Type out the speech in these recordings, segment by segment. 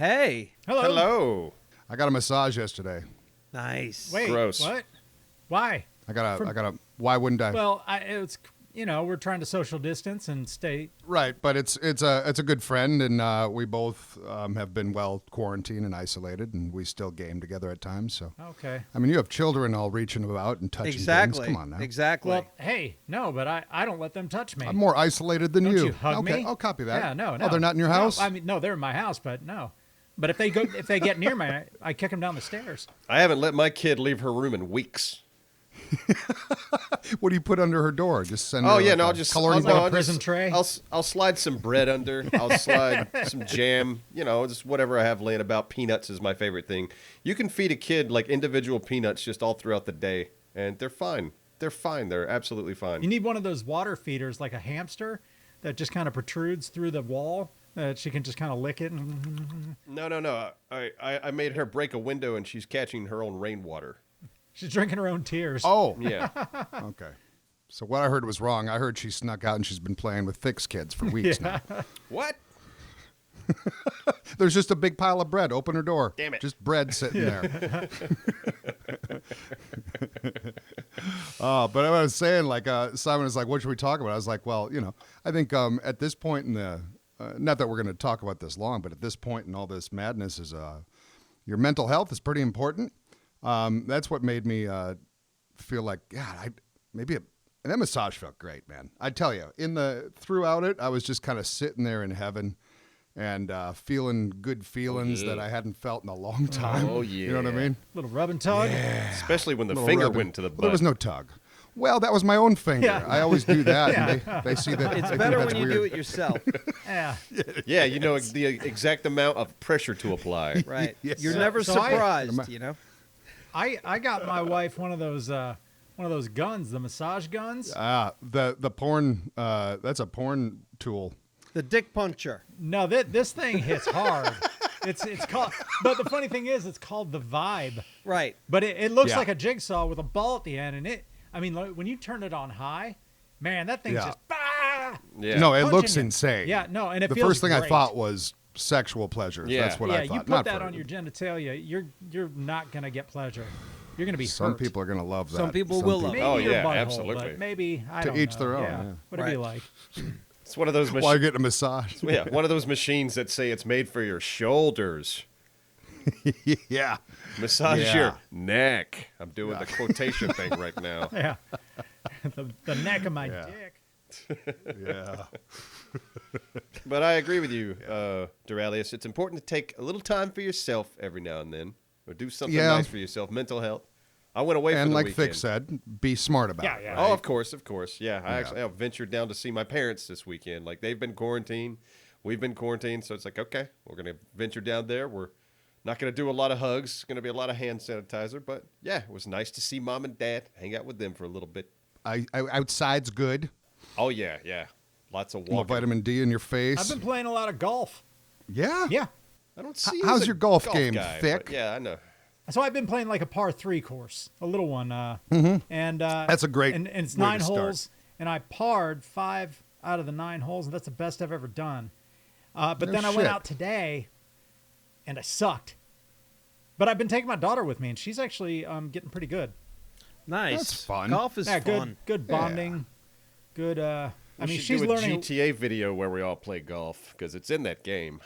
Hey. Hello. Hello. I got a massage yesterday. Nice. Wait, Gross. what? Why? I got a. Why wouldn't I? Well, it's we're trying to social distance and stay. Right, but it's a good friend, and we both have been well quarantined and isolated, and we still game together at times. So, Okay. I mean, you have children all reaching about and touching Exactly. things. Come on now. Exactly. Well, hey, no, but I don't let them touch me. I'm more isolated than Don't you. you hug okay, me? I'll copy that. Yeah, no. Oh, they're not in your house? No, I mean, no, they're in my house, but no. But if they get near me, I kick them down the stairs. I haven't let my kid leave her room in weeks. What do you put under her door? Just send her Oh yeah, like no, a I'll just coloring like book? a prison tray? I'll slide some bread under. I'll slide some jam. Just whatever I have laying about. Peanuts is my favorite thing. You can feed a kid like individual peanuts just all throughout the day, and they're fine. They're fine. They're absolutely fine. You need one of those water feeders, like a hamster, that just kind of protrudes through the wall. That she can just kind of lick it. No. I made her break a window, and she's catching her own rainwater. She's drinking her own tears. Oh, Yeah. okay. So what I heard was wrong. I heard she snuck out and she's been playing with Thick's kids for weeks now. What? There's just a big pile of bread. Open her door. Damn it. Just bread sitting there. But I was saying, like, Simon was like, what should we talk about? I was like, well, I think at this point in the, not that we're going to talk about this long, but at this point in all this madness is your mental health is pretty important. That's what made me feel like, God, and that massage felt great, man. I tell you, throughout it, I was just kind of sitting there in heaven and feeling good feelings that I hadn't felt in a long time. Oh, yeah. You know what I mean? Little rub and tug. Yeah. Especially when the Little finger rubbing. went to the Well, butt. there was no tug. Well, that was my own finger. Yeah. I always do that. And they see that. it's they think better that's when you weird. do it yourself. Yeah. Yeah, you know the exact amount of pressure to apply. Right. Yes. You're So- never so I- surprised, I got my wife one of those guns, the massage guns. The porn. That's a porn tool. The dick puncture. No, this thing hits hard. It's called. But the funny thing is, it's called the Vibe. Right. But it looks Yeah. like a jigsaw with a ball at the end, and like, when you turn it on high, man, that thing's Yeah. just. Bah! Yeah. No, it Punching looks you. insane. Yeah, no, and it the feels first thing I great. thought was sexual pleasure. Yeah. That's what Yeah, I thought. you put Not that for- on your genitalia, you're not gonna get pleasure. You're gonna be Some hurt. people are gonna love that. Some people will love Maybe it. Oh, your yeah, butthole, absolutely. But maybe I To don't each know. their own, Yeah. yeah. Whatever you like. It's one of those While you're getting a massage. yeah, one of those machines that say it's made for your shoulders. Yeah. Massage Yeah. your neck. I'm doing the quotation thing right now. Yeah. the neck of my Yeah. dick. Yeah. But I agree with you, Duralius. It's important to take a little time for yourself every now and then, or do something Yeah. nice for yourself. Mental health. I went away for And the like weekend. Thick said, be smart about Yeah, it. yeah. right? Oh, of course. Yeah, I ventured down to see my parents this weekend. Like, they've been quarantined. We've been quarantined. So it's like, okay, we're going to venture down there. We're not going to do a lot of hugs. It's going to be a lot of hand sanitizer. But, yeah, it was nice to see Mom and Dad, hang out with them for a little bit. Outside's good. Oh, yeah. Lots of More walking. vitamin D in your face. I've been playing a lot of golf. Yeah. Yeah. I don't see you How's as a your golf game, guy, Thick? but yeah, I know. So I've been playing like a par 3 course, a little one. And That's a great and it's way to 9 start. holes, and I parred 5 out of the 9 holes, and that's the best I've ever done. But No then I went shit. out today, and I sucked. But I've been taking my daughter with me, and she's actually getting pretty good. Nice. That's fun. Golf is Yeah, fun. good bonding, good. I We mean, should she's do a learning. GTA video where we all play golf because it's in that game.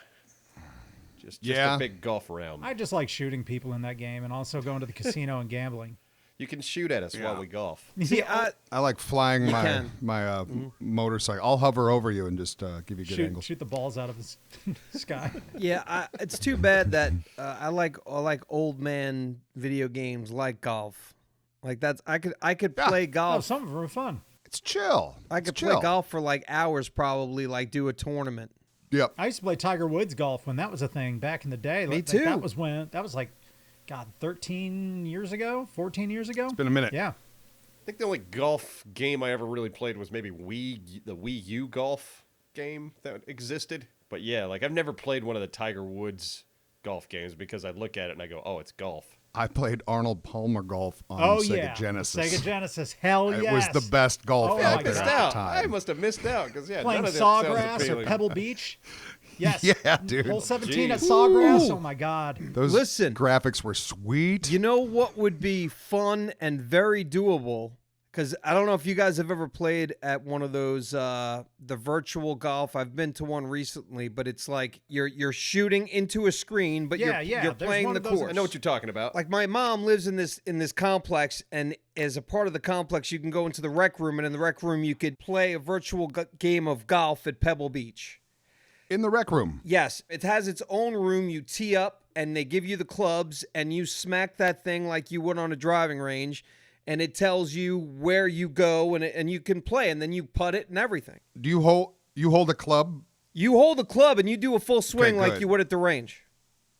Just Yeah. a big golf round. I just like shooting people in that game, and also going to the casino and gambling. You can shoot at us Yeah. while we golf. See, I like flying my can. motorcycle. I'll hover over you and just give you a good angle. Shoot the balls out of the sky. yeah, it's too bad that I like old man video games like golf. Like I could play Oh, golf. some of them are fun. It's chill. I It's could chill. play golf for like hours probably, like do a tournament. Yep. I used to play Tiger Woods golf when that was a thing back in the day. Me Like, too. That was like, God, 13 years ago, 14 years ago. It's been a minute. Yeah. I think the only golf game I ever really played was maybe the Wii U golf game that existed. But yeah, like I've never played one of the Tiger Woods golf games because I look at it and I go, oh, it's golf. I played Arnold Palmer golf on Oh, Sega yeah. Genesis. Sega Genesis. Hell It yes. was the best golf Oh, out my there God. at the I time. must have missed out because yeah, Playing none of that sounds Sawgrass or appealing. Pebble Beach. Yes. Yeah, dude. Hole 17 at Jeez. Sawgrass. Ooh. Oh my God. Those Listen. graphics were sweet. You know what would be fun and very doable? Because I don't know if you guys have ever played at one of those, the virtual golf. I've been to one recently, but it's like you're shooting into a screen, but Yeah, you're there's playing one the of those- course. I know what you're talking about. Like my mom lives in this complex, and as a part of the complex, you can go into the rec room, and in the rec room, you could play a virtual game of golf at Pebble Beach. In the rec room. Yes, it has its own room. You tee up, and they give you the clubs, and you smack that thing like you would on a driving range, and it tells you where you go, and you can play, and then you putt it and everything. Do you hold a club? You hold the club, and you do a full swing like good. you would at the range.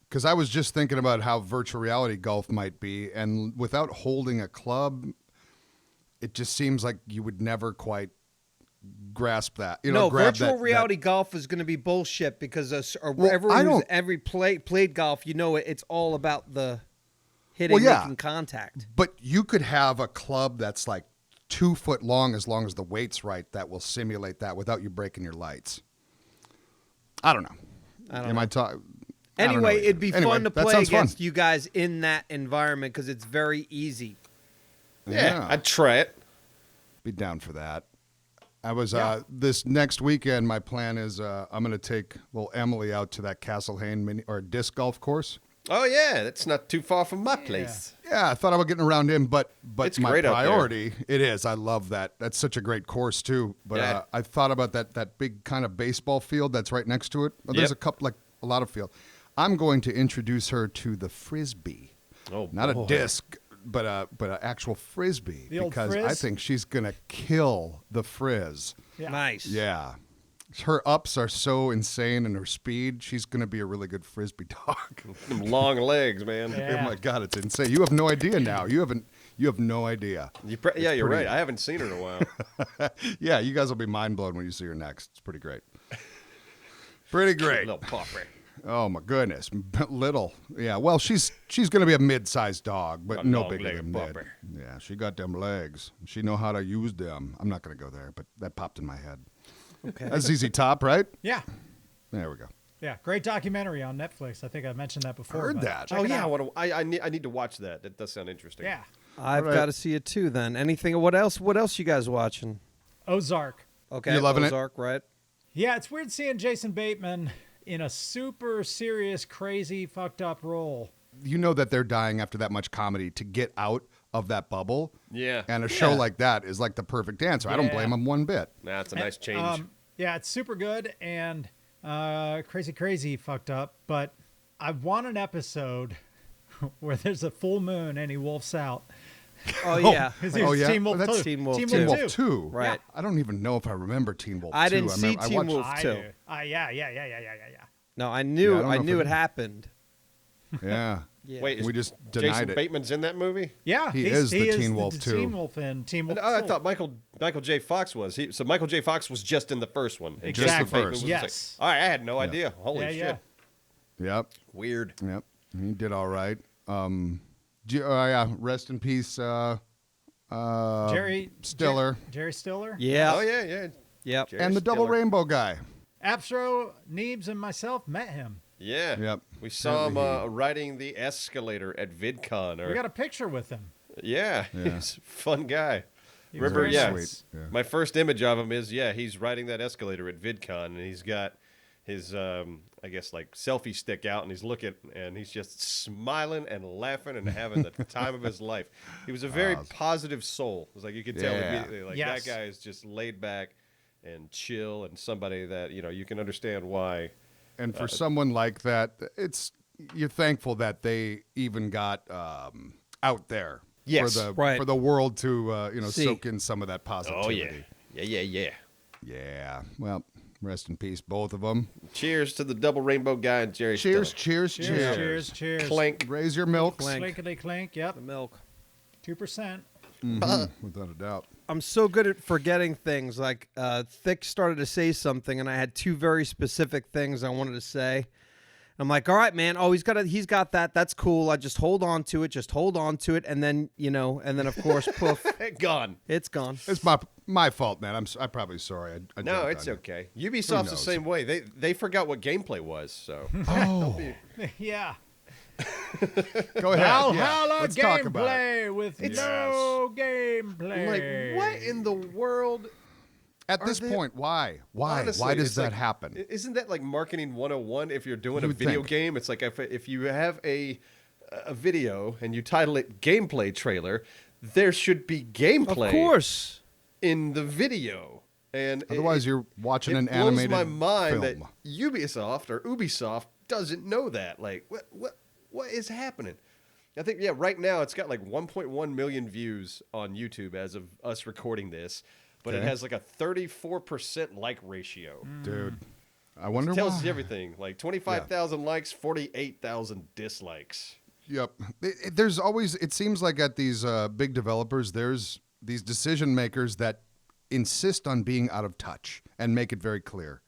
Because I was just thinking about how virtual reality golf might be, and without holding a club, it just seems like you would never quite grasp that. No, grab virtual that- reality golf is going to be bullshit because Well, everyone who's played golf, you know it's all about the hitting, making contact. But you could have a club that's like 2 foot long as the weight's right, that will simulate that without you breaking your lights. I don't know. Am I talking? Anyway, it'd be fun to play against fun. you guys in that environment because it's very easy. Yeah, I'd try it. Be down for that. I was this next weekend. My plan is I'm going to take little Emily out to that Castle Hayne disc golf course. Oh yeah, that's not too far from my place. Yeah, I thought about getting around in, but It's my great out there. priority it is. I love that. That's such a great course too. But Yeah. I thought about that big kind of baseball field that's right next to it. Well, there's Yep. a couple, like a lot of field. I'm going to introduce her to the frisbee. Oh, Not boy. a disc, but an actual frisbee, The old because frizz? I think she's gonna kill the frizz. Yeah. Nice. Yeah. Her ups are so insane, and her speed, she's going to be a really good frisbee dog. Them long legs, man. Yeah. Oh my God, it's insane. You have no idea now. You have no idea. You're It's right. pretty- I haven't seen her in a while. Yeah, you guys will be mind blown when you see her next. It's pretty great. Pretty great. Little pupper. Oh my goodness. Little. Yeah, well, she's going to be a mid-sized dog, but A no long bigger legged than that. pupper. Yeah, she got them legs. She know how to use them. I'm not going to go there, but that popped in my head. Okay. That's ZZ Top, right? Yeah. There we go. Yeah. Great documentary on Netflix. I think I mentioned that before. Heard but that. check Oh it yeah, out. I need to watch that. That does sound interesting. Yeah. I've All right. got to see it too. Then anything? What else? What else you guys watching? Ozark. Okay, You loving it? Ozark, right? Yeah, it's weird seeing Jason Bateman in a super serious, crazy, fucked up role. You know that they're dying after that much comedy to get out of that bubble. Yeah. And a show Yeah. like that is like the perfect answer. I don't Yeah. blame them one bit. Nah, it's a nice change. Yeah, it's super good and crazy fucked up. But I want an episode where there's a full moon and he wolfs out. Oh yeah. 'Cause he Oh, was yeah? Teen Wolf Well, that's 2. Teen Wolf Teen 2. Teen Wolf Wolf 2. 2. Right. I don't even know if I remember Teen Wolf 2. I didn't see I Teen watched- Wolf I 2. do. Yeah. No, I Yeah, knew. I don't I know knew if it it- happened. Yeah. Yeah. Wait, is We just denied Jason it. Bateman's in that movie? Yeah, He he's- is the he Teen Wolf the 2. Teen Wolf in Teen Wolf. I 2. thought Michael J. Fox was. So Michael J. Fox was just in the first one. And Just the Jason Bateman first. was the Yes. second. All right, I had no idea. Holy Yeah, shit. yeah. Yep. Weird. Yep. He did all right. Yeah. Rest in peace, Jerry Stiller. Jerry Stiller. Yeah. Oh yeah, yeah. Yep. Jerry And the Double Stiller. Rainbow guy. Abstro, Neebs, and myself met him. Yeah. Yep. We saw him Apparently riding the escalator at VidCon. We got a picture with him. Yeah, Yeah. he's a fun guy. He was Remember, very yeah. nice. Sweet. Yeah. My first image of him is, he's riding that escalator at VidCon, and he's got his, I guess, like selfie stick out, and he's looking, and he's just smiling and laughing and having the time of his life. He was a very positive soul. It was like you could tell Yeah. immediately, like Yes. that guy is just laid back and chill, and somebody that you can understand why. And for someone like that, you're thankful that they even got out there Yes. for the world to See. soak in some of that Oh positivity. yeah. Yeah. Well, rest in peace, both of them. Cheers to the Double Rainbow guy and Jerry. Cheers, Stiller. cheers, Cheers, cheers. cheers, cheers. Clink. Raise your milks. Clank. Clinkety clink. Yep, The milk. 2%. Without a doubt. I'm so good at forgetting things. Like Thick started to say something, and I had two very specific things I wanted to say. I'm like, all right, man. Oh, he's got that. That's cool. I just hold on to it. And then, and then of course, poof, Gone. it's gone. It's my My fault, man. I'm probably sorry. I No, jumped it's on you. okay. Ubisoft's the knows? same way. They forgot what gameplay was. So Oh, Yeah. go ahead. Valhalla Yeah, let's talk about it. gameplay with no gameplay. like, what in the world? At Are this they- point, why? Honestly, Why does it's that like- happen? Isn't that like marketing 101? If you're doing You a would video think. game, it's like if you have a video and you title it gameplay trailer, there should be gameplay Of course. in the video. And Otherwise, you're watching an it blows animated my mind that film. Ubisoft or Ubisoft doesn't know that. Like, what is happening? I think, yeah, right now it's got like 1.1 million views on YouTube as of us recording this, but it Okay. has like a 34% like ratio. Dude, I wonder It tells why. us everything. Like 25,000 likes, 48,000 dislikes. Yep. There's always, it seems like at these big developers, there's these decision makers that insist on being out of touch and make it very clear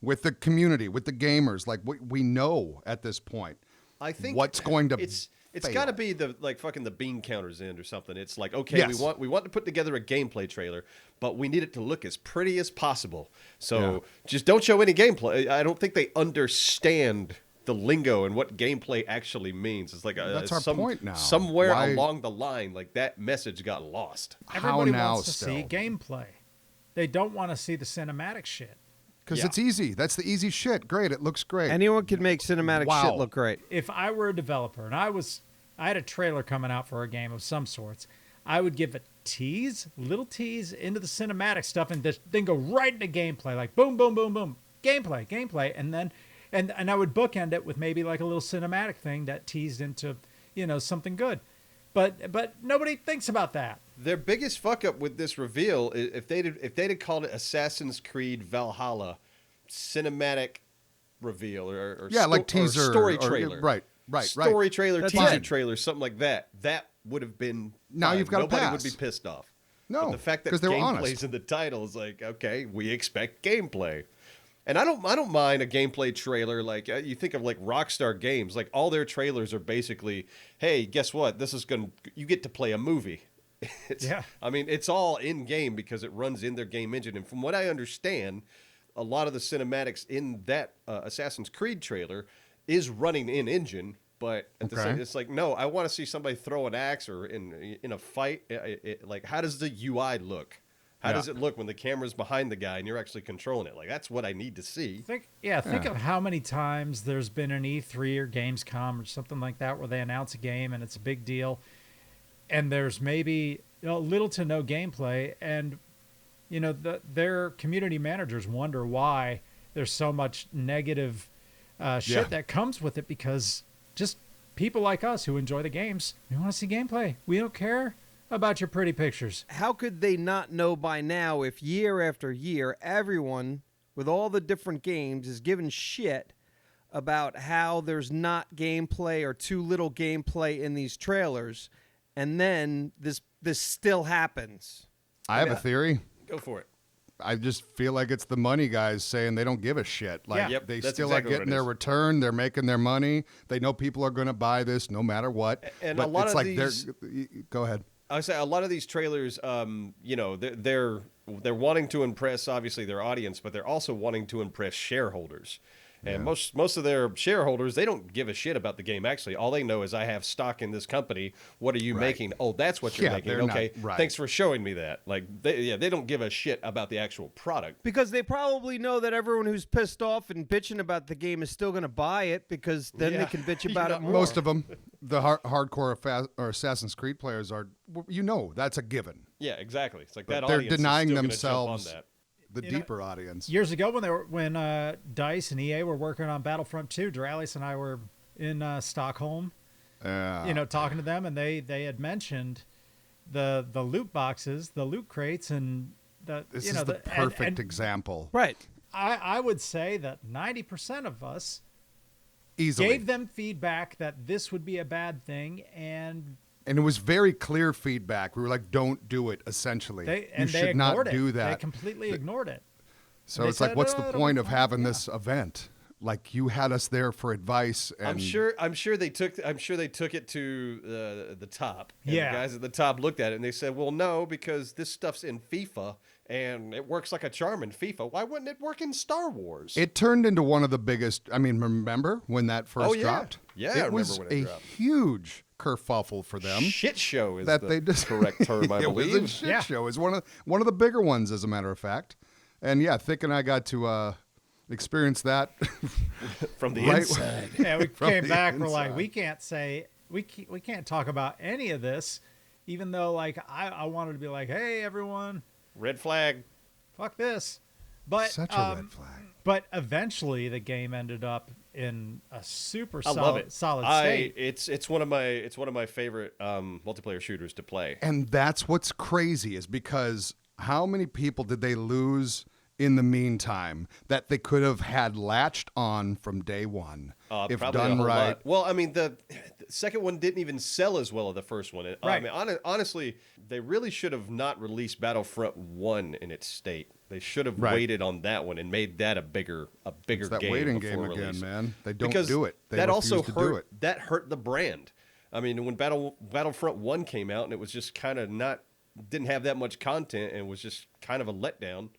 with the community, with the gamers. Like we know at this point I think what's going to it's fail. got to be the like fucking the bean counters end or something. It's like, okay, Yes. we want to put together a gameplay trailer, but we need it to look as pretty as possible. So Yeah. just don't show any gameplay. I don't think they understand the lingo and what gameplay actually means. It's like That's our point now. Somewhere Why- along the line, like that message got lost. Everybody How now wants to see still? gameplay. They don't want to see the cinematic shit. Because Yeah. it's easy. That's the easy shit. Great. It looks great. Anyone can make cinematic Wow. shit look great. If I were a developer and I had a trailer coming out for a game of some sorts, I would give a little tease into the cinematic stuff, and then go right into gameplay, like boom, boom, boom, boom, gameplay, and then and I would bookend it with maybe like a little cinematic thing that teased into something good, but nobody thinks about that. Their biggest fuck up with this reveal is if they'd have called it Assassin's Creed Valhalla cinematic reveal or yeah, like or teaser. story or- trailer. Right. Story trailer, That's teaser fine. trailer, something like that. That would have been Now fine. you've got a Nobody pass. would be pissed off. No, But the fact that 'cause they were gameplay's honest. in the title is like, okay, we expect gameplay. And I don't mind a gameplay trailer. Like you think of like Rockstar Games, like all their trailers are basically, hey, guess what? You get to play a movie. Yeah. I mean, it's all in game because it runs in their game engine. And from what I understand, a lot of the cinematics in that Assassin's Creed trailer is running in engine. But at the Okay. same, it's like, no, I want to see somebody throw an axe or in a fight. Like, how does the UI look? How Yeah. does it look when the camera's behind the guy and you're actually controlling it? Like, that's what I need to see. Think of how many times there's been an E3 or Gamescom or something like that where they announce a game and it's a big deal, and there's maybe little to no gameplay, and their community managers wonder why there's so much negative shit Yeah. that comes with it, because just people like us who enjoy the games, we want to see gameplay. We don't care about your pretty pictures. How could they not know by now if year after year everyone with all the different games is giving shit about how there's not gameplay or too little gameplay in these trailers, and then this still happens? I have a theory. Go for it. I just feel like it's the money guys saying they don't give a shit. Like Yeah. Yep, they that's still exactly are what getting it their is. return. They're making their money. They know people are going to buy this no matter what. And but a lot it's of like these- go ahead. I would say a lot of these trailers, they're wanting to impress obviously their audience, but they're also wanting to impress shareholders. And most of their shareholders, they don't give a shit about the game. Actually, all they know is I have stock in this company. What are you making? Oh, that's what you're Yeah, making. they're not- Okay, right. thanks for showing me that. Like, they don't give a shit about the actual product. Because they probably know that everyone who's pissed off and bitching about the game is still going to buy it, because then Yeah. they can bitch You're about it not more. Most of them, the hardcore or Assassin's Creed players are, that's a given. Yeah, exactly. It's like But that they're audience is denying still gonna jump themselves on that. the know, deeper audience. Years ago, when DICE and EA were working on Battlefront 2, Duralis and I were in Stockholm, talking to them, and they had mentioned the loot boxes, the loot crates, and This is the perfect example. Right. I would say that 90% of us Easily. gave them feedback that this would be a bad thing, and And it was very clear feedback. We were like, don't do it, essentially. they you should ignored not it. do They that. completely ignored it. So they it's like, said, what's "Oh, the it'll point be of fine." having Yeah. this event? like you had us there for advice. And I'm sure they took it to the top. And Yeah. the guys at the top looked at it and they said, "Well, no, because this stuff's in FIFA and it works like a charm in FIFA. Why wouldn't it work in Star Wars?" it turned into one of the biggest. I mean, remember when that first dropped? Yeah, I it remember was when it a dropped. huge kerfuffle for them. Shit show is that the they just correct term, I it was a believe. shit Yeah. show. It's one of the bigger ones, as a matter of fact. And yeah, Thick and I got to experience that From the Right. inside. Yeah, we came the back. We're like, inside. we can't talk about any of this, even though like I wanted to be like, hey everyone, Red flag. fuck this. But such a red flag. But eventually the game ended up in a super I love it. solid state. It's one of my favorite multiplayer shooters to play. And that's what's crazy is because how many people did they lose in the meantime that they could have had latched on from day one if Probably a done whole right? lot. Well, I mean, the second one didn't even sell as well as the first one. I Right. mean, honestly, they really should have not released Battlefront 1 in its state. They should have Right. waited on that one and made that a bigger It's that game waiting before game again, release. man. They don't Because do it. They that refuse also to hurt. do it. That hurt the brand. I mean, when Battlefront 1 came out and it was just kind of didn't have that much content and was just kind of a letdown.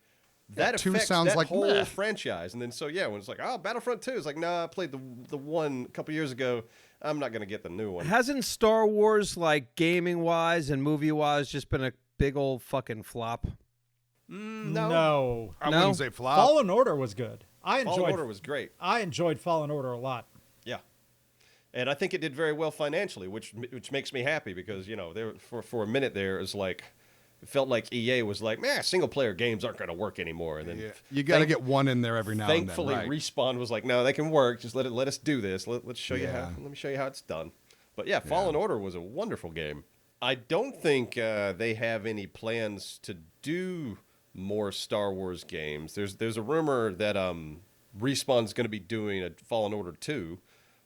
That 2 affects sounds that like whole meh. franchise. And then when it's like, oh, Battlefront 2, it's like, nah, I played the one a couple years ago. I'm not gonna get the new one. Hasn't Star Wars, like gaming wise and movie wise, just been a big old fucking flop? No. I No? wouldn't say flop. Fallen Order was good. Fallen Order was great. I enjoyed Fallen Order a lot. Yeah. And I think it did very well financially, which makes me happy because, there for a minute there it was like it felt like EA was like, single player games aren't going to work anymore. And then Yeah. You got to get one in there every now and then. thankfully Right. Respawn was like, no, they can work. Just let us do this. Let's show you Yeah. let me show you how it's done. But yeah, Fallen Order was a wonderful game. I don't think they have any plans to do more Star Wars games. There's a rumor that Respawn's going to be doing a Fallen Order 2,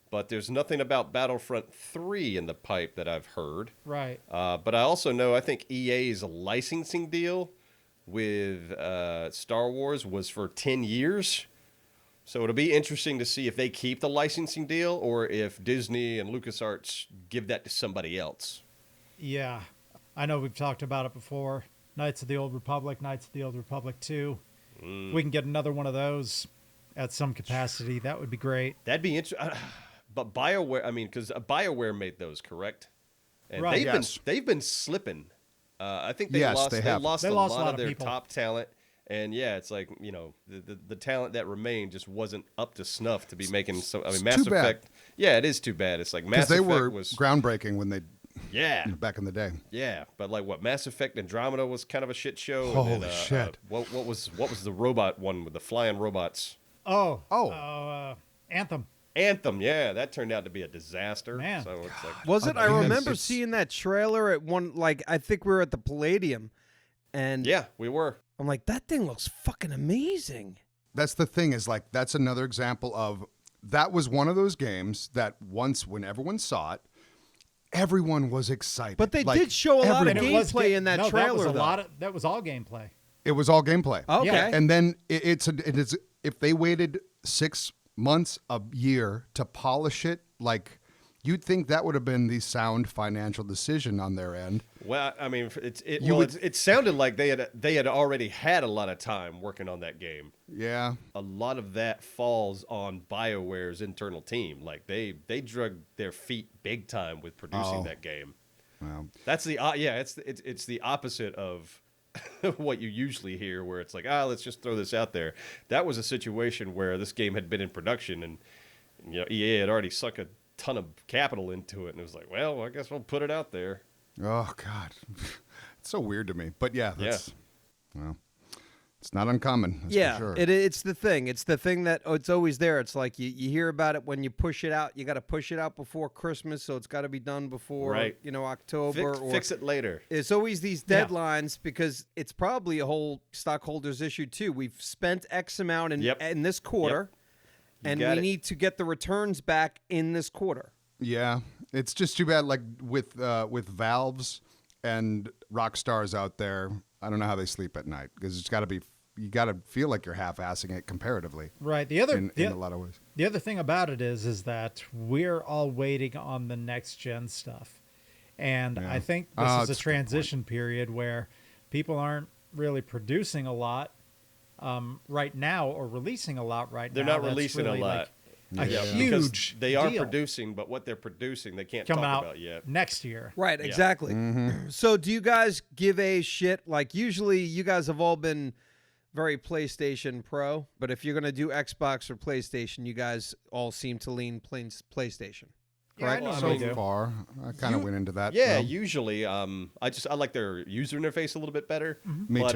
but there's nothing about Battlefront 3 in the pipe that I've heard. Right. But I also know I think EA's licensing deal with Star Wars was for 10 years. So it'll be interesting to see if they keep the licensing deal or if Disney and LucasArts give that to somebody else. Yeah. I know we've talked about it before. Knights of the Old Republic, Knights of the Old Republic 2. We can get another one of those at some capacity. That would be great. That'd be interesting. But BioWare, I mean, because BioWare made those, correct? And Right. Yes. they've been slipping. I think they Yes, lost. they They have. lost They a lost lot a lot of of their people. top talent. And yeah, it's like the talent that remained just wasn't up to snuff to be making. So I mean, Mass too bad. Effect. Yeah, it is too bad. It's like Mass Because they Effect were was groundbreaking when they yeah. back in the day. Yeah, but like what Mass Effect Andromeda was kind of a shit show. Holy and then, shit. what was the robot one with the flying robots? Anthem. Anthem, yeah, that turned out to be a disaster. Man. So it's like Was it? I Again, remember it's- seeing that trailer at one. Like I think we were at the Palladium, and yeah, we were. I'm like, that thing looks fucking amazing. That's the thing is like that's another example of that was one of those games that once when everyone saw it, everyone was excited. But they Like, did show a lot of And everyone. gameplay in that trailer, though. That was all gameplay. It was all gameplay. Okay. Yeah. And then it is if they waited 6 months, a year to polish it, like you'd think that would have been the sound financial decision on their end. Well, I mean, You would- it sounded like they had already had a lot of time working on that game. Yeah. A lot of that falls on BioWare's internal team. Like they drug their feet big time with producing Oh. that game. Well, That's the it's the opposite of what you usually hear, where it's like, let's just throw this out there. That was a situation where this game had been in production, and EA had already sunk a ton of capital into it, and it was like, well, I guess we'll put it out there. oh God. It's so weird to me. But yeah, well, it's not uncommon. That's Yeah, for sure. it's the thing. It's the thing that it's always there. It's like you hear about it when you push it out. You got to push it out before Christmas, so it's got to be done before Right. October. Fix it later. It's always these Yeah. deadlines because it's probably a whole stockholders issue too. We've spent X amount in this quarter, and we got it. need to get the returns back in this quarter. Yeah, it's just too bad. Like with Valve's and Rockstar's out there, I don't know how they sleep at night because it's got to be you got to feel like you're half-assing it comparatively. Right. The other in a lot of ways. The other thing about it is that we're all waiting on the next gen stuff. And Yeah. I think this is that's a a good transition period where people aren't really producing a lot right now or releasing a lot right They're now. not That's releasing really a lot. like a Yeah. Because huge they are deal producing, but what they're producing, they can't coming talk out about yet. next year. Right, Yeah. exactly. So do you guys give a shit? Like usually you guys have all been very PlayStation Pro, but if you're going to do Xbox or PlayStation, you guys all seem to lean PlayStation. Yeah, I Correct? know So we do. far, I kind of went into that. Yeah, realm. usually. I like their user interface a little bit better. Me but,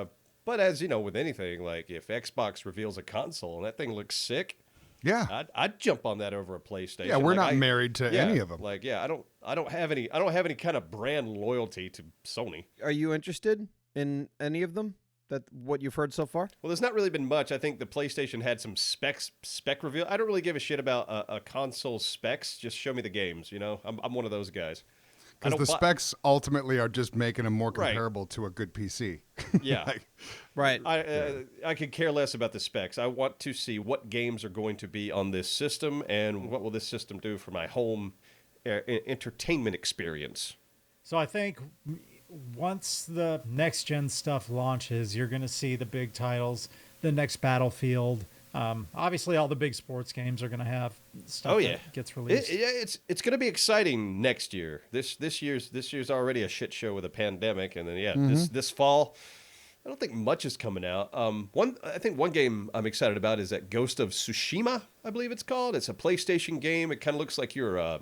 too. But as you know, with anything, like if Xbox reveals a console and that thing looks sick, Yeah. I'd jump on that over a PlayStation. Yeah, we're Like, not married to any of them. Like, yeah, I don't have any kind of brand loyalty to Sony. Are you interested in any of them? That what you've heard so far? Well, there's not really been much. I think the PlayStation had some spec reveal. I don't really give a shit about a console specs. Just show me the games. You know, I'm one of those guys. I Because don't the buy- specs ultimately are just making them more Right. comparable to a good PC. Yeah. Like, Right. I could care less about the specs. I want to see what games are going to be on this system and what will this system do for my home entertainment experience. So I think once the next gen stuff launches, you're going to see the big titles, the next Battlefield. Obviously, all the big sports games are going to have stuff Oh yeah, that gets released. It's going to be exciting next year. This year's already a shit show with a pandemic, and then this fall, I don't think much is coming out. I think one game I'm excited about is that Ghost of Tsushima, I believe it's called. It's a PlayStation game. It kind of looks like you're a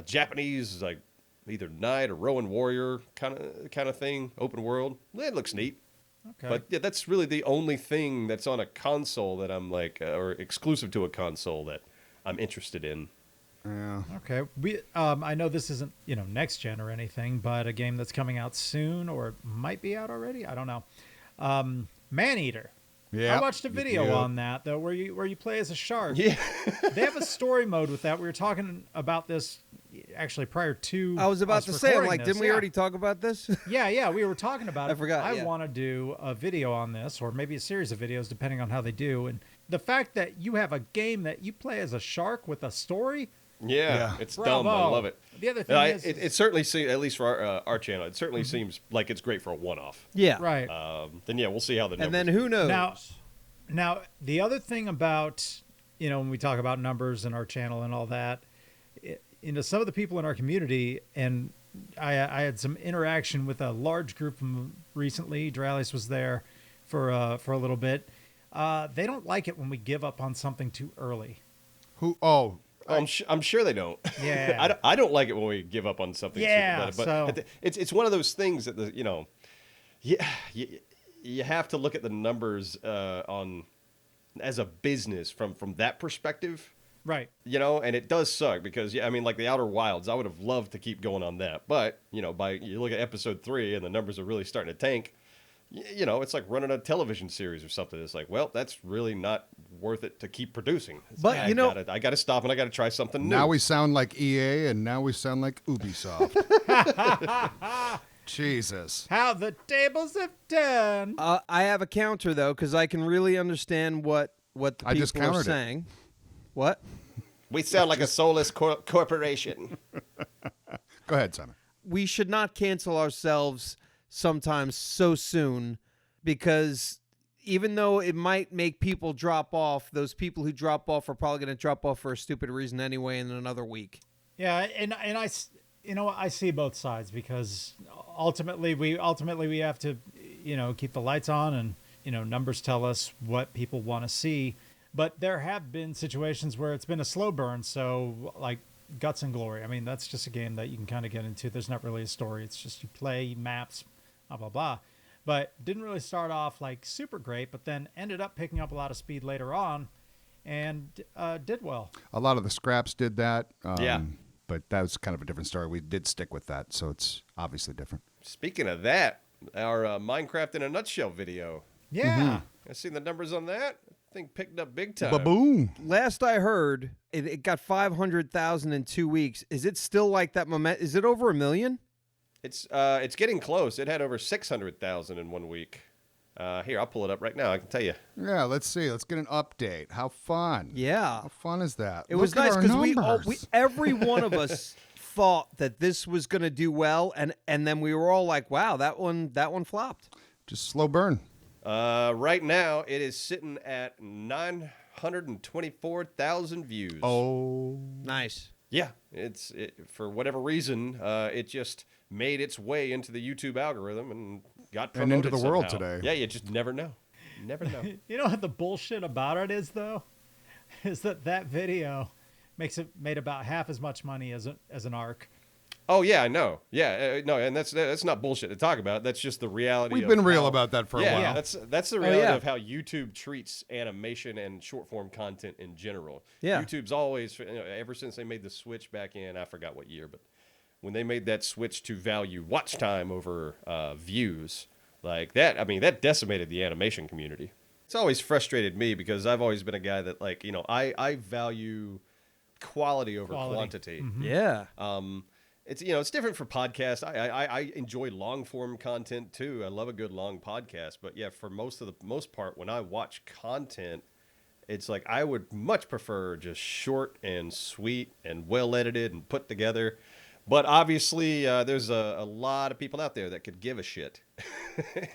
Japanese like either knight or Rowan warrior kind of thing, open world. It looks neat. Okay. But yeah, that's really the only thing that's on a console that I'm like, or exclusive to a console that I'm interested in. yeah. Okay. I know this isn't, next gen or anything, but a game that's coming out soon or it might be out already. I don't know. Maneater. Yeah. I watched a video Yeah. on that though, where you play as a shark. Yeah. They have a story mode with that. We were talking about this actually prior to. I was about us to say, I'm recording like, this. didn't we Yeah. already talk about this? Yeah, we were talking about it. I forgot, I yeah. want to do a video on this, or maybe a series of videos, depending on how they do. And the fact that you have a game that you play as a shark with a story, Yeah, it's dumb. I bravo. love it. The other thing is, it certainly seems, at least for our channel, it certainly seems like it's great for a one-off. Yeah. right. Then yeah, we'll see how the numbers. And then who knows? Now, the other thing about, when we talk about numbers in our channel and all that, some of the people in our community, and I had some interaction with a large group of them recently. Dralis was there for a little bit. They don't like it when we give up on something too early. Who? Oh, I'm sure they don't. Yeah. I don't like it when we give up on something. Yeah, but so- it's one of those things that you have to look at the numbers on as a business from that perspective. Right. And it does suck because, like the Outer Wilds, I would have loved to keep going on that. But, you look at episode 3 and the numbers are really starting to tank. It's like running a television series or something. It's like, well, that's really not worth it to keep producing. It's But, like, I got to stop and I got to try something new. now we sound like EA and now we sound like Ubisoft. Jesus. How the tables have turned. I have a counter though, because I can really understand what the I just people are countered it. saying. What? We sound like a soulless corporation. Go ahead, Simon. We should not cancel ourselves sometimes so soon, because even though it might make people drop off, those people who drop off are probably going to drop off for a stupid reason anyway in another week. Yeah, and I see both sides, because ultimately we have to keep the lights on, and numbers tell us what people want to see. But there have been situations where it's been a slow burn. So like Guts and Glory, I mean, that's just a game that you can kind of get into. There's not really a story. It's just you play maps, blah blah blah. But didn't really start off like super great, but then ended up picking up a lot of speed later on, and did well. A lot of the scraps did that. Yeah. But that was kind of a different story. We did stick with that, so it's obviously different. Speaking of that, our Minecraft in a nutshell video. Yeah. I seen the numbers on that. Thing picked up big time. Ba-boom. Last I heard, it got 500,000 in 2 weeks. Is it still like that moment? Is it over 1 million? It's getting close. It had over 600,000 in 1 week. Here, I'll pull it up right now. I can tell you. Yeah, let's see. Let's get an update. How fun. Yeah. How fun is that? It was Look at nice our because numbers. every one of us thought that this was going to do well, and then we were all like, "Wow, that one flopped." Just slow burn. Right now, it is sitting at 924,000 views. Oh. Nice. Yeah, for whatever reason, it just made its way into the YouTube algorithm and got promoted And into the world somehow. today. Yeah, you just never know. Never know. You know what the bullshit about it is, though? Is that video made about half as much money as an ARC. Oh yeah, I know. Yeah, no, and that's not bullshit to talk about. That's just the reality. We've of been real how- about that for a yeah, while. that's the reality yeah. of how YouTube treats animation and short form content in general. Yeah. YouTube's always, ever since they made the switch back in, I forgot what year, but when they made that switch to value watch time over views, like that, I mean, that decimated the animation community. It's always frustrated me because I've always been a guy that, like, I value quality over quantity. Yeah. It's it's different for podcasts. I enjoy long form content too. I love a good long podcast. But yeah, for most part, when I watch content, it's like I would much prefer just short and sweet and well edited and put together. But obviously, there's a lot of people out there that could give a shit.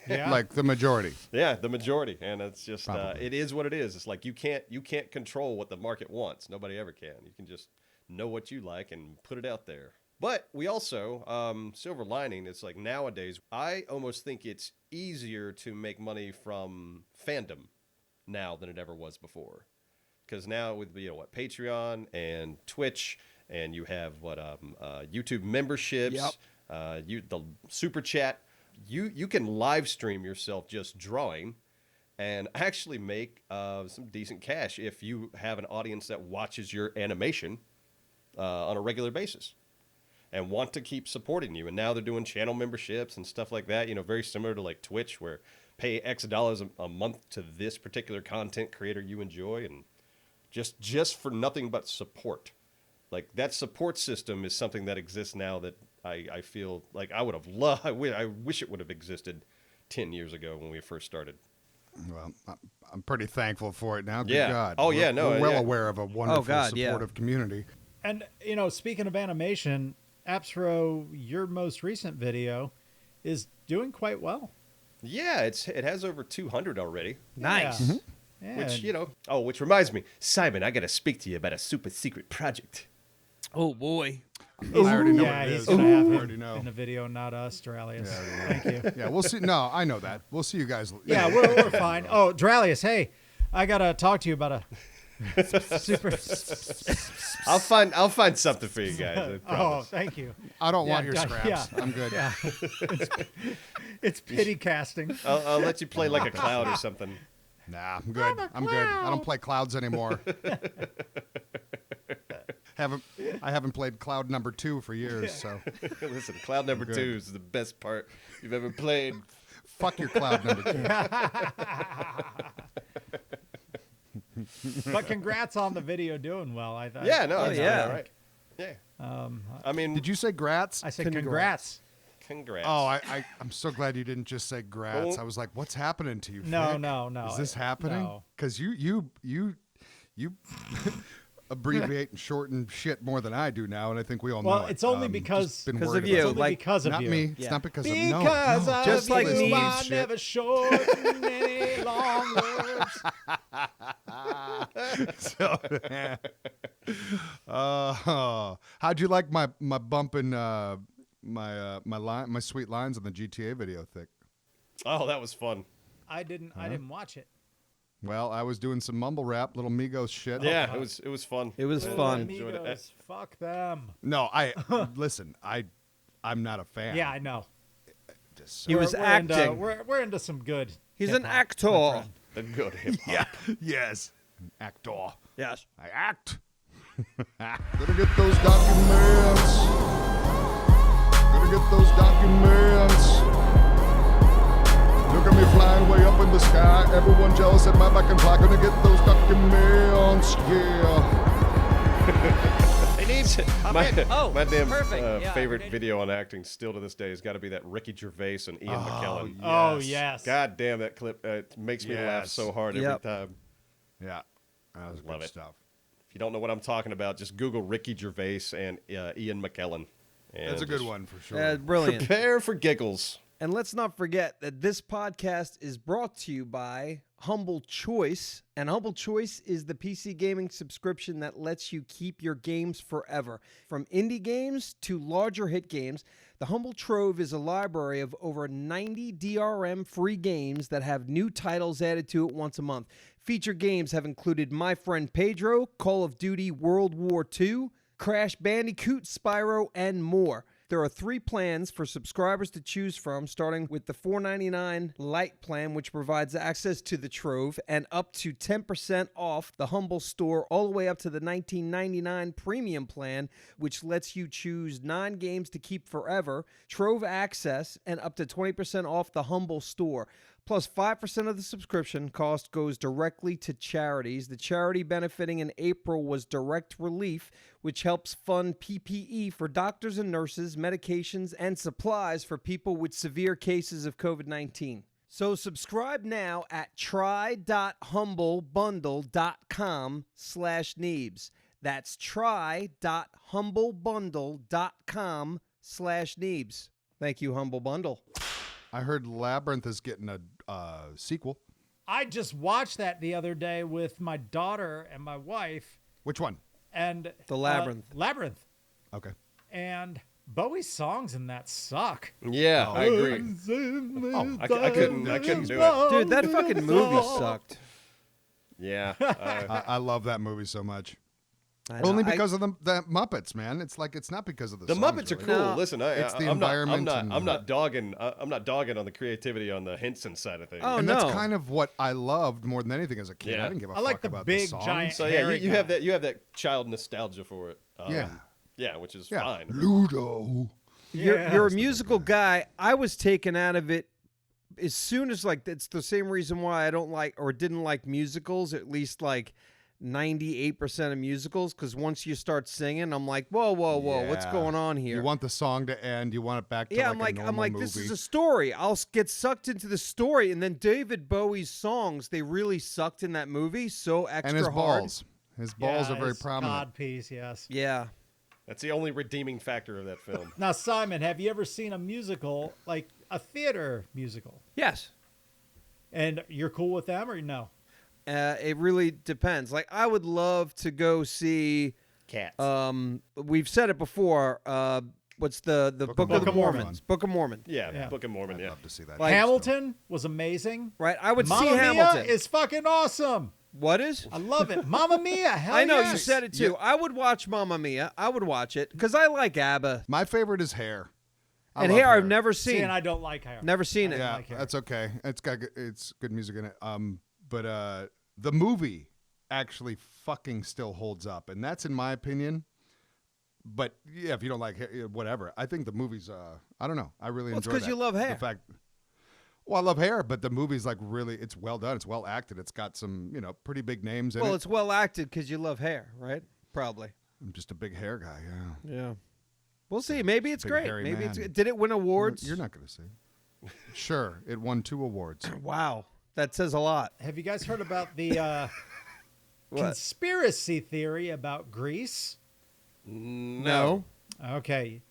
Yeah. Like the majority. Yeah, the majority, and it's just Probably. it is what it is. It's like you can't control what the market wants. Nobody ever can. You can just know what you like and put it out there. But we also, silver lining, it's like nowadays, I almost think it's easier to make money from fandom now than it ever was before. Because now with, Patreon and Twitch, and you have YouTube memberships, the Super Chat, you can live stream yourself just drawing and actually make some decent cash if you have an audience that watches your animation on a regular basis and want to keep supporting you. And now they're doing channel memberships and stuff like that, very similar to like Twitch, where pay X dollars a month to this particular content creator you enjoy, and just for nothing but support. Like that support system is something that exists now that I feel like I would have loved. I wish it would have existed 10 years ago when we first started. Well, I'm pretty thankful for it now. Good Yeah. God. Oh, We're- yeah, no, We're well yeah. aware of a wonderful, God, yeah. supportive community. And, speaking of animation, Appsro, your most recent video is doing quite well. Yeah, it has over 200 already. Nice. Yeah. Yeah, Which, and- which reminds me, Simon, I got to speak to you about a super secret project. Oh boy. I already know yeah, what it he's is. gonna I have already him know. in the video, not us, Dralius. Yeah, Thank you. Yeah, we'll see. No, I know that. We'll see you guys. Yeah, we're fine. Oh, Dralius, hey, I gotta talk to you about a super. I'll find something for you guys. I Oh, promise. thank you. I don't want Yeah, your scraps. yeah. I'm good. Yeah, it's pity casting. I'll let you play like a cloud or something. Nah, I'm good. I'm good. I don't play clouds anymore. I haven't played cloud number 2 for years, so Listen, cloud number Good. 2 is the best part you've ever played. fuck your cloud number 2. But congrats on the video doing well. I thought. Yeah, no, it's yeah. all right. Yeah. I mean, Did you say grats? I said congrats. congrats. Oh, I'm so glad you didn't just say grats. Oh. I was like, what's happening to you? No, Vic? no. Is this happening? No. Because you abbreviate and shorten shit more than I do now, and I think we all know Well, it. it's only Just because been because worried of you, It's about only like- because of Not you. me. Yeah. It's not because of Because no. of Just like you, Neebs I shit. never shorten any long words. How'd you like my bumping my sweet lines on the GTA video, Thick? Oh, that was fun. I didn't watch it. Well, I was doing some mumble rap, little Migos shit. Yeah, it was fun. It was I fun. enjoyed it. Amigos, fuck them. No, listen. I'm not a fan. Yeah, I know. He was We're acting. Into, we're into some good. He's an hip-hop, my actor. friend. The good hip hop. Yeah. Yes. An actor. Yes. I act. Gonna get those documents. Gonna get those documents. Look at me flying way up in the sky. Everyone jealous at my back and fly. Gonna get those documents. Yeah. Hey, Neebs, hop in. Oh, my damn perfect. Yeah, favorite we're good. video on acting still to this day has got to be that Ricky Gervais and Ian McKellen. Oh, yes. God damn, that clip makes me laugh Yes. so hard every Yep. time. Yeah, that was Love good it. stuff. If you don't know what I'm talking about, just Google Ricky Gervais and Ian McKellen. And That's a good just one for sure. Brilliant. Prepare for giggles. And let's not forget that this podcast is brought to you by Humble Choice. And Humble Choice is the PC gaming subscription that lets you keep your games forever. From indie games to larger hit games, the Humble Trove is a library of over 90 DRM free games that have new titles added to it once a month. Featured games have included My Friend Pedro, Call of Duty World War II, Crash Bandicoot, Spyro, and more. There are 3 plans for subscribers to choose from, starting with the $4.99 Lite plan, which provides access to the Trove, and up to 10% off the Humble Store, all the way up to the $19.99 Premium plan, which lets you choose 9 games to keep forever, Trove access, and up to 20% off the Humble Store. Plus, 5% of the subscription cost goes directly to charities. The charity benefiting in April was Direct Relief, which helps fund PPE for doctors and nurses, medications, and supplies for people with severe cases of COVID-19. So subscribe now at try.humblebundle.com/Neebs. That's try.humblebundle.com/Neebs. Thank you, Humble Bundle. I heard Labyrinth is getting a sequel. I just watched that the other day with my daughter and my wife, Which one? and The Labyrinth. Labyrinth, Okay. and Bowie's songs in that suck. Yeah, I agree. I couldn't do it. Dude, that fucking movie sucked. Yeah. I love that movie so much. I know. Only because of the Muppets, man. It's like it's not because of the The songs, Muppets are really. cool. No. Listen, It's the I'm environment Not, and- I'm not dogging. I'm not dogging on the creativity on the Henson side of things. Oh, And no. that's kind of what I loved more than anything as a kid. Yeah. I didn't give a I like fuck the about big, the songs. giant- So yeah, Harry you have guy. that. You have that child nostalgia for it. Yeah. which is Yeah. fine. Ludo. You're a Yes. musical guy. I was taken out of it as soon as, like, it's the same reason why I don't like or didn't like musicals, at least like 98% of musicals, because once you start singing, I'm like, whoa, what's Yeah. going on here? You want the song to end. You want it back to yeah, like I'm a like, normal this is movie. a story. I'll get sucked into the story, and then David Bowie's songs, they really sucked in that movie so extra And his hard. balls. His balls Yeah, are very it's prominent. Codpiece, yes. Yeah. That's the only redeeming factor of that film. Now, Simon, have you ever seen a musical, like a theater musical? Yes. And you're cool with them or no? It really depends. Like, I would love to go see. Cats. We've said it before. What's the Book of the Mormon. Mormons? Book of Mormon. yeah, Book of Mormon. I'd Yeah. love to see that. Like- Hamilton was amazing. Right. I would see Mamma Hamilton. Mia is fucking awesome. What is? I love it. Mamma Mia, hell I know yes. you said it too. I would watch Mamma Mia. I would watch it because I like ABBA. My favorite is Hair. I And love Hair, I've never See, seen. and I don't like her. Never seen it. Yeah, like Hair. that's okay. It's good music in it. But the movie actually fucking still holds up, and that's in my opinion. But yeah, if you don't like Hair, whatever. I think the movie's. I don't know. I really Well, it's enjoy 'cause that. you love Hair. The fact. Well, I love Hair, but the movie's like really. It's well done. It's well acted. It's got some pretty big names in Well, it. it's well acted because you love Hair, right? Probably. I'm just a big Hair guy. Yeah. Yeah. We'll see. Maybe it's Big great. hairy Maybe it's. man. Did it win awards? You're not going to see. Sure, it won 2 awards. Wow, that says a lot. Have you guys heard about the What? conspiracy theory about Greece? No. Okay.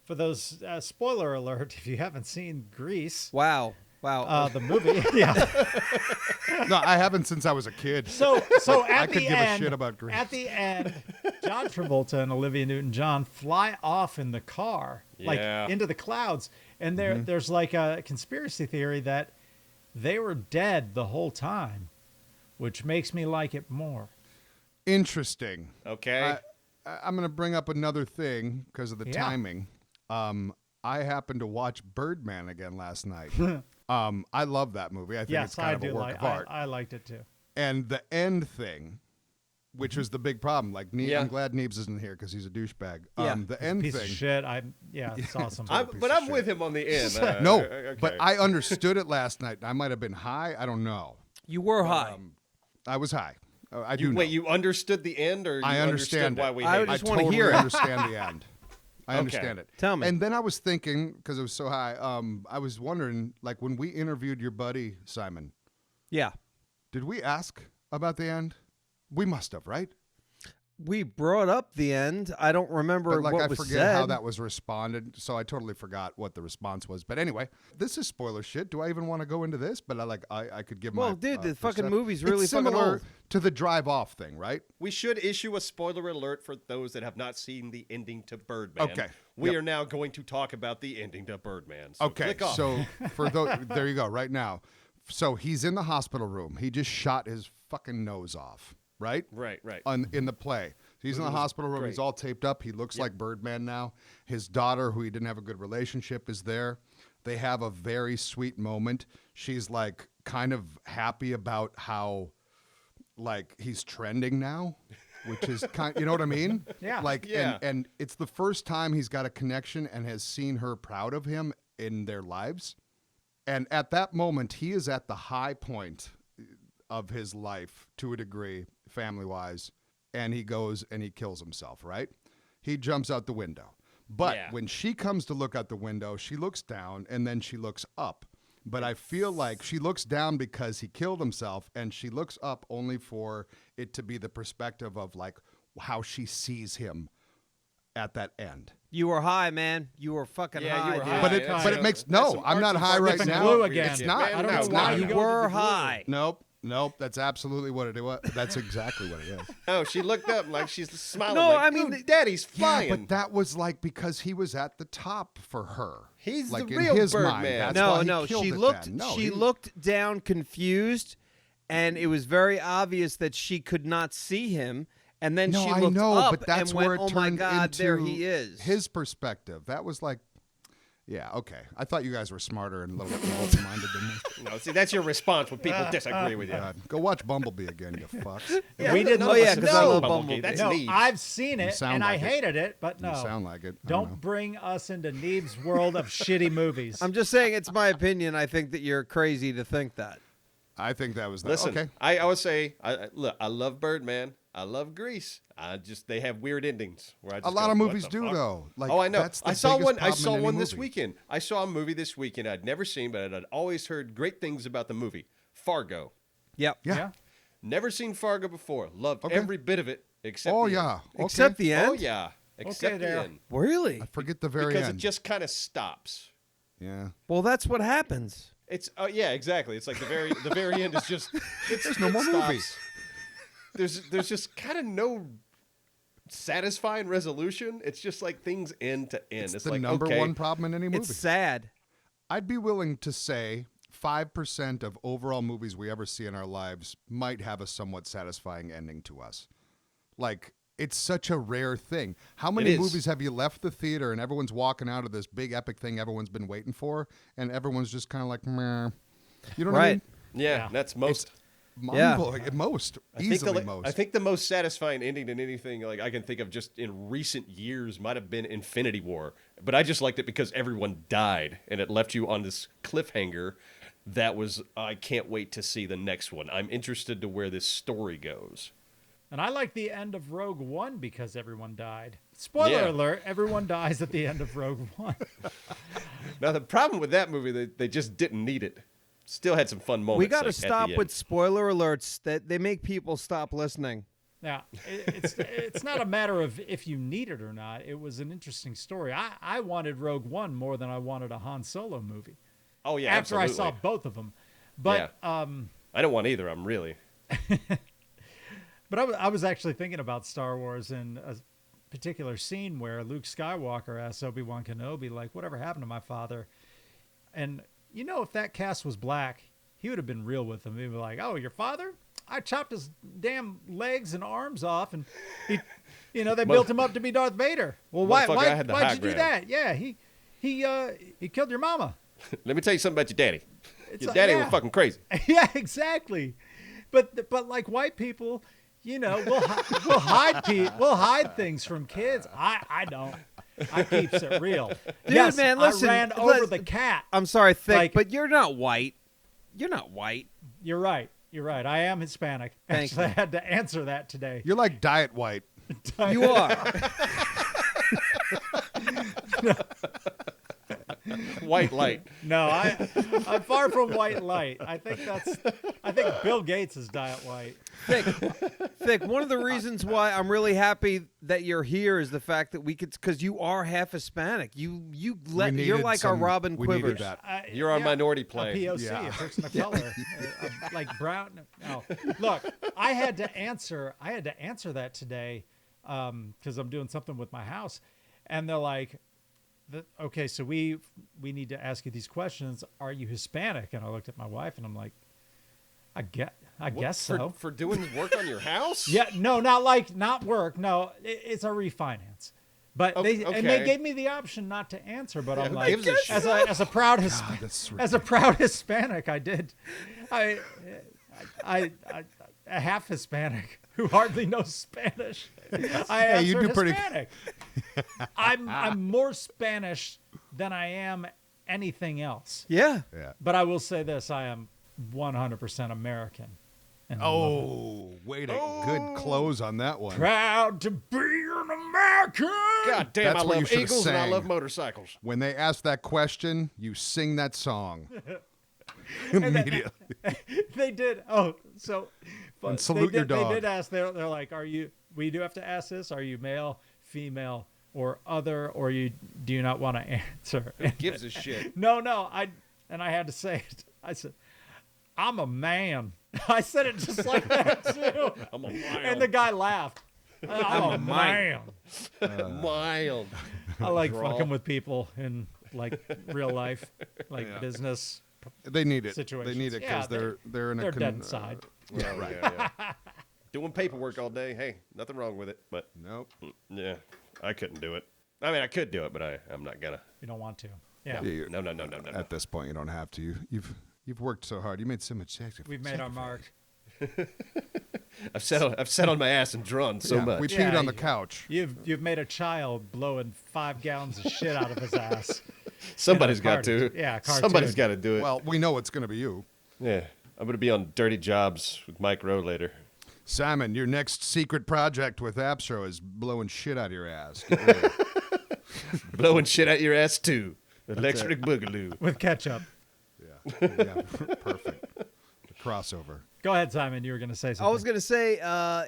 For those, spoiler alert, if you haven't seen Grease, Wow. the movie, yeah. No, I haven't since I was a kid. So at I the could give a end, shit about Grease. At the end, John Travolta and Olivia Newton-John fly off in the car, like Yeah. into the clouds, and Mm-hmm. there's like a conspiracy theory that they were dead the whole time, which makes me like it more. Interesting. Okay. I'm going to bring up another thing because of the Yeah. timing. I happened to watch Birdman again last night. I love that movie. I think Yes, it's kind I of do a work like. of art. I liked it too. And the end thing, which was the big problem. Like, Yeah. I'm glad Neebs isn't here because he's a douchebag. Yeah. The end Piece thing. of shit. It's awesome. But I'm with him on the end. No, okay. but I understood it last night. I might have been high. I don't know. You were high. I was high. I do know. Wait, you understood the end, or you I understood understand why it. we I hate would it? just I wanna totally hear it. understand the end. I Okay. understand it. Tell me. And then I was thinking, because it was so high, I was wondering, like, when we interviewed your buddy, Simon, Yeah. did we ask about the end? We must have, right? We brought up the end. I don't remember But, like, what I was forget said. how that was responded, so I totally forgot what the response was. But anyway, this is spoiler shit. Do I even want to go into this? But I could give my Well, dude, the fucking perception. movie's really it's fucking similar old. to the drive off thing, right? We should issue a spoiler alert for those that have not seen the ending to Birdman. Okay. We Yep. are now going to talk about the ending to Birdman. So Okay, click off. so for those, there you go, right now. So he's in the hospital room. He just shot his fucking nose off, right? Right. In the play. He's in the hospital room. great. He's all taped up. He looks like Birdman now. His daughter, who he didn't have a good relationship, is there. They have a very sweet moment. She's like kind of happy about how like he's trending now, which is kind, you know what I mean? Yeah. Like, Yeah. and it's the first time he's got a connection and has seen her proud of him in their lives. And at that moment, he is at the high point of his life to a degree, family-wise, and he goes and he kills himself, right? He jumps out the window. But Yeah. when she comes to look out the window, she looks down and then she looks up. But I feel like she looks down because he killed himself, and she looks up only for it to be the perspective of like how she sees him at that end. You were high, man. You were fucking Yeah, high. you were dude. high. But Yeah, it yeah. makes That's no. some I'm not artsy high fartsy right shit, now. glue man. again. It's Yeah, not. man, I don't know It's why not. you You go to were the glue. high. Nope. That's absolutely what it was. That's exactly what it is. Oh, she looked up like she's smiling. No, like, I mean, "Dude, Daddy's flying." Yeah, but that was like because he was at the top for her. He's like the in real his Birdman. mind. That's No, why he no. killed She it looked. then. No, she he- looked down, confused, and it was very obvious that she could not see him. And then No, she I looked know, up but that's and where went, it "Oh my turned God, into there he is." his perspective. That was like, yeah, okay. I thought you guys were smarter and a little bit more open-minded than me. No, see, that's your response when people disagree with you. God, go watch Bumblebee again, you fucks. Yeah, We didn't- none Oh, of yeah, us 'cause have I seen love Bumblebee. Bumblebee. That's No, Neebs. I've seen You it sound and I like it. hated it, but no. You sound like it. I don't know. Don't bring us into Neebs' world of shitty movies. I'm just saying, it's my opinion. I think that you're crazy to think that. I think that was that. Listen, Okay. I would say, look, I love Birdman. I love Grease. They have weird endings. Where I just A lot go, of "What movies the do fuck?" though. Like, Oh, I know. That's the I saw biggest one. I problem saw in any one this movie. weekend. I saw a movie this weekend I'd never seen, but I'd always heard great things about the movie. Fargo. Yep. Yeah. Never seen Fargo before. Loved Okay. every bit of it except. Oh the yeah. End. Okay. Except the end. Oh yeah. Except the there. end. Really? I forget the very Because end. it just kind of stops. Yeah. Well, that's what happens. It's yeah, exactly. It's like the very end is just There's no more stops. movie. There's just kind of no satisfying resolution. It's just like things end to end. It's It's the like number okay, one problem in any movie. It's sad. I'd be willing to say 5% of overall movies we ever see in our lives might have a somewhat satisfying ending to us. Like, it's such a rare thing. How many is. movies have you left the theater and everyone's walking out of this big epic thing everyone's been waiting for, and everyone's just kind of like, meh. You know what I mean? Right. Yeah, Yeah. that's most. Mind-blowing. At most. Easily most. I think the most satisfying ending than anything like I can think of just in recent years might have been Infinity War. But I just liked it because everyone died and it left you on this cliffhanger that was I can't wait to see the next one. I'm interested to where this story goes. And I like the end of Rogue One because everyone died. Spoiler Yeah. alert, everyone dies at the end of Rogue One. Now the problem with that movie they just didn't need it. Still had some fun moments. We got to like, at the stop end. with spoiler alerts. That they make people stop listening. Now, it's not a matter of if you need it or not. It was an interesting story. I wanted Rogue One more than I wanted a Han Solo movie. Oh yeah, After I absolutely. saw both of them. But I don't want either. I'm really. But I was actually thinking about Star Wars in a particular scene where Luke Skywalker asks Obi-Wan Kenobi, like, whatever happened to my father? And, you know, if that cast was black, he would have been real with him. He'd be like, oh, your father? I chopped his damn legs and arms off, and he, they built him up to be Darth Vader. Well, Motherfucker, I had the high why'd you do ground. that? Yeah, he killed your mama. Let me tell you something about your daddy. It's Your like, daddy yeah. was fucking crazy. Yeah, exactly. But like white people, we'll hide things from kids. I don't. I keeps it real. Dude, Yes, man, listen, I ran over the cat. I'm sorry, Thick, Like- but you're not white. You're not white. You're right. You're right. I am Hispanic. Thank Actually, you. I had to answer that today. You're like diet white. You are. White light. No, I'm far from white light. I think Bill Gates is diet white. Thick, one of the reasons why I'm really happy that you're here is the fact that we could, because you are half Hispanic. You're like our Robin we needed Quivers. that. You're our minority A plane. POC, Yeah. a person of color, like brown. No, look, I had to answer that today because I'm doing something with my house, and they're like, "Okay, so we need to ask you these questions. Are you Hispanic?" And I looked at my wife, and I'm like, I guess so. For doing work on your house? Yeah, no, not work. No, it's a refinance. But they gave me the option not to answer. But I'm who like, gives a shit? as a proud that's as a proud Hispanic, I did. I a half Hispanic who hardly knows Spanish. I answered you do pretty- Hispanic. I'm more Spanish than I am anything else. Yeah. Yeah. But I will say this: I am 100% American. And I love it. Oh, wait a good close on that one. Proud to be an American. God damn, That's I what you love should've Eagles and I sang. love motorcycles. When they ask that question, you sing that song. Immediately. They did. Oh, so but And salute your dog. They did ask. They're like, "Are you?" We do have to ask this. Are you male, female, or other, or do you not want to answer? Gives a shit. No. I had to say it. I said, "I'm a man." I said it just like that too. I'm a And the guy laughed. I'm a man. mild. I like Draw. fucking with people in like real life, like business. They need it. They Situations. need it because Yeah, they're in a They're dead side. Yeah, right. Yeah. Doing paperwork all day. Hey, nothing wrong with it. But Nope. yeah, I couldn't do it. I mean, I could do it, but I'm not gonna. You don't want to. Yeah. No. At this point, you don't have to. You've worked so hard. You made so much sacrifice. We've made our mark. I've sat on my ass and drawn so much. We peed on the couch. You've made a child blowing 5 gallons of shit out of his ass. Somebody's got to. Yeah, cartoon. Somebody's got to do it. Well, we know it's going to be you. Yeah, I'm gonna be on Dirty Jobs with Mike Rowe later. Simon, your next secret project with Abstro is blowing shit out of your ass. Get ready. Blowing shit at your ass too. Electric Boogaloo. With ketchup. yeah, perfect. The crossover. Go ahead, Simon. You were going to say something. I was going to say,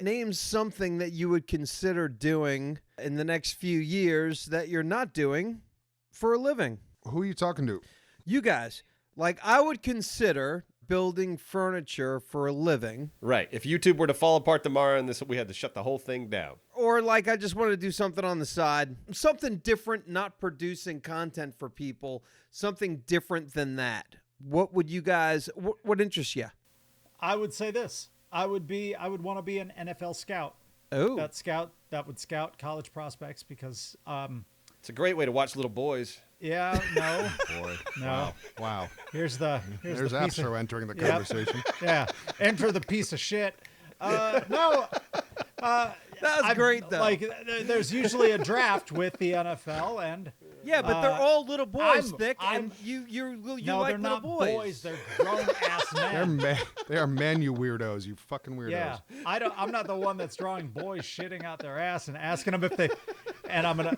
name something that you would consider doing in the next few years that you're not doing for a living. Who are you talking to? You guys, like I would consider building furniture for a living, Right. If YouTube were to fall apart tomorrow and we had to shut the whole thing down. or like I just want to do something on the side, something different, not producing content for people, something different than that. What would you guys, what interests you? I would say this. I would want to be an NFL scout. Oh, That would scout college prospects because, It's a great way to watch little boys. yeah, no, Boy. no. Wow. Here's the There's piece Abstro of, entering the Yep. conversation. yeah. Enter the piece of shit. No. that was great though. Like, there's usually a draft with the NFL, and yeah, but they're all little boys, Nick, I'm- and you no, like they're little not boys. They're grown ass men. They are men, you weirdos. You fucking weirdos. Yeah, I'm not the one that's drawing boys shitting out their ass and asking them if they, and I'm gonna,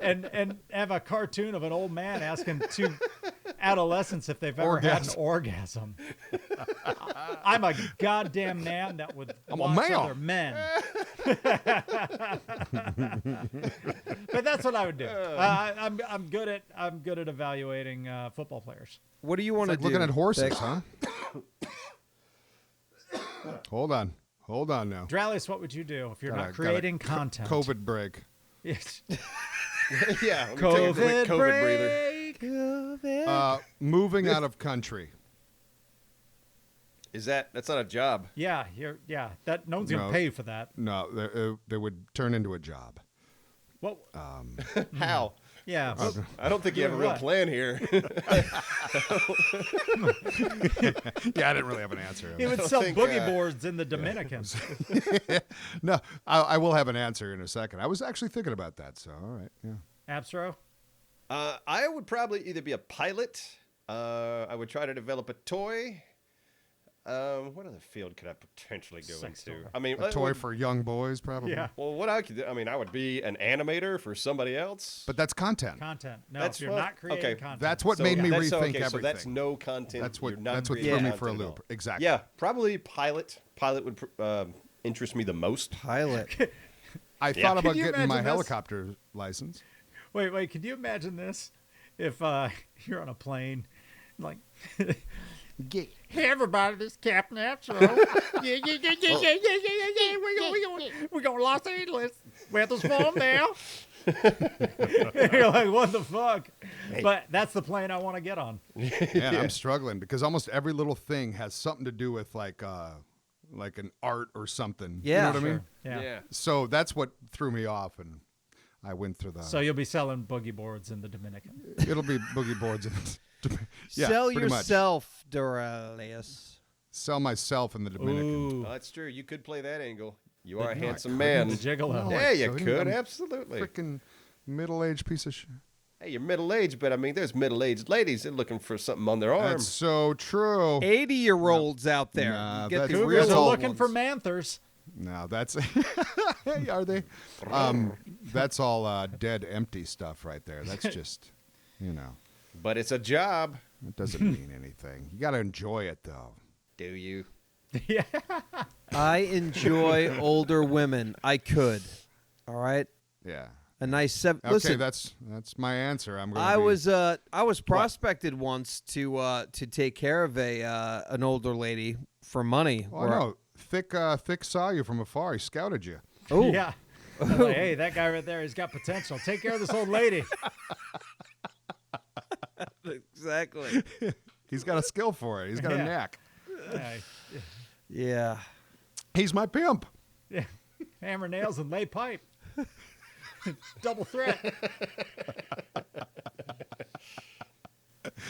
and have a cartoon of an old man asking 2 adolescents if they've ever had an orgasm. I'm a goddamn man that would I'm a watch male. other men. But that's what I would do. I'm good at evaluating football players. What do you want to Like do? looking at horses, Vic? huh? Hold on now. Dralis, what would you do if you're Gotta- not creating gotta content? COVID break. Yes. Yeah. Let me take a quick COVID breather. break. Moving out of country. That's not a job. Yeah, that no one's gonna No. pay you for that. No, they would turn into a job. Well, How? yeah. I don't think you have a real What? plan here. Yeah, I didn't really have an answer. He would sell think, boogie boards in the Dominican. No, I will have an answer in a second. I was actually thinking about that. So, all right, yeah. Abstro? I would probably either be a pilot. I would try to develop a toy. What other field could I potentially go Sex into? toy. I mean, A toy for young boys, probably. Yeah. Well, what I could do, I mean, I would be an animator for somebody else. But that's content. Content. No, That's if you're fun. not creating Okay. content. That's what made me that's, rethink okay, everything. So that's no content. That's what You're not threw creating me for a content at loop. all. Exactly. Yeah, probably pilot. Pilot would interest me the most. Pilot. I thought about Can you getting my imagine this? helicopter license. Wait, could you imagine this? If you're on a plane, like, hey everybody, this is Captain Astro. Yeah. We're going to Los Angeles. Weather's warm now. You're like, what the fuck? But that's the plane I want to get on. Man, I'm struggling because almost every little thing has something to do with like an art or something. Yeah. You know what I mean? Yeah. So that's what threw me off, and I went through the. So you'll be selling boogie boards in the Dominican. It'll be boogie boards. Yeah, Sell pretty much. yourself, Doraleus. Sell myself in the Dominican. Ooh. Oh, that's true. You could play that angle. You are a No, I handsome The man. gigolo. No, Yeah, you couldn't. could. I'm Absolutely. Freaking middle-aged piece of shit. Hey, you're middle-aged, but I mean, there's middle-aged ladies. They're looking for something on their arm. That's so true. 80-year-olds out there. Nah, You get that's the real Cougars are real old looking for ones. manthers. No, that's. Hey, are they? That's all dead, empty stuff right there. That's just, But it's a job. it doesn't mean anything. You got to enjoy it though. Do you? Yeah. I enjoy older women. I could. All right. Yeah. A nice seven. Okay, Listen, that's my answer. I'm going. I was prospected once to take care of an older lady for money. Oh no, Thick saw you from afar. He scouted you. Oh, Yeah. I'm like, hey, that guy right there, he's got potential. Take care of this old lady. exactly. He's got a skill for it. He's got a Yeah. knack. Yeah. He's my pimp. Yeah. Hammer nails and lay pipe. Double threat.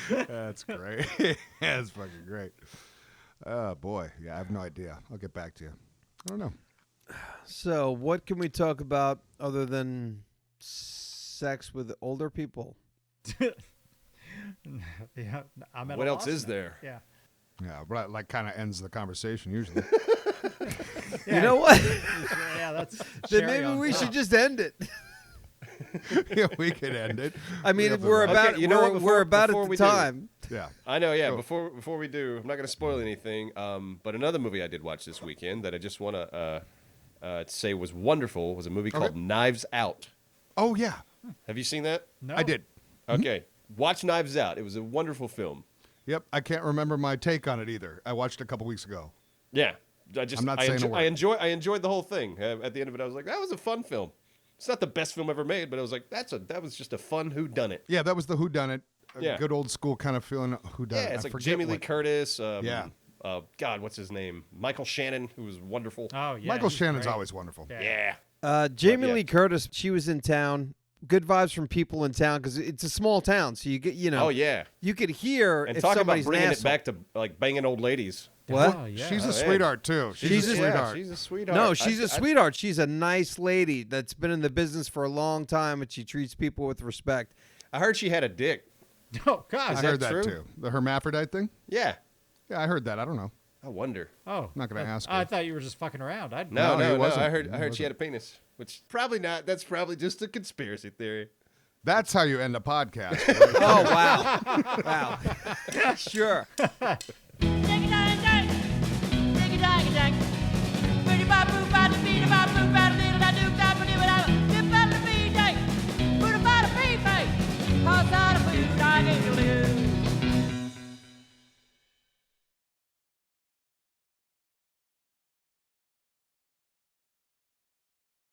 That's great. That's fucking great. Oh boy, yeah, I have no idea. I'll get back to you. I don't know. So, what can we talk about other than sex with older people? Yeah. I'm at What a else loss is now. there? Yeah. Yeah, but like kind of ends the conversation usually. Yeah. You know what? Yeah, that's Then cherry maybe on we top. should just end it. Yeah, we could end it. I mean, have the we're right- about Okay, you know what, we're about before at we the do- time. Yeah. I know, yeah. Go. Before we do, I'm not going to spoil anything. But another movie I did watch this weekend that I just want to say was wonderful was a movie called Knives Out. Oh yeah, Have you seen that? No. I did. Okay, watch Knives Out. It was a wonderful film. Yep. I can't remember my take on it either. I watched it a couple weeks ago. Yeah, I'm not saying a word. I enjoyed the whole thing. At the end of it, I was like, that was a fun film. It's not the best film ever made, but I was like, that was just a fun whodunit. Yeah, that was the whodunit. A Yeah. good old school kind of feeling whodunit. Yeah, it's I like forget Jamie Lee what- Curtis. Yeah. God, what's his name? Michael Shannon, who was wonderful. Oh, yeah. Michael he's Shannon's great. always wonderful. Yeah. Yeah. Jamie yeah. Lee Curtis, she was in town. Good vibes from people in town because it's a small town, so you get Oh yeah. you could hear And if talk about somebody's bringing an it back to like banging old ladies. What? Oh, yeah. She's a Oh, yeah. sweetheart too. She's a sweetheart. She's a sweetheart. No, she's a a sweetheart. She's a nice lady that's been in the business for a long time, and she treats people with respect. I heard she had a dick. Oh, God. I that heard that true? too. The hermaphrodite thing. Yeah. Yeah, I heard that. I don't know. I wonder. Oh. not gonna ask I her. thought you were just fucking around. I'd No, No, he no. wasn't. I heard He she wasn't. had a penis, which probably not. That's probably just a conspiracy theory. That's how you end a podcast. Oh wow, wow, sure.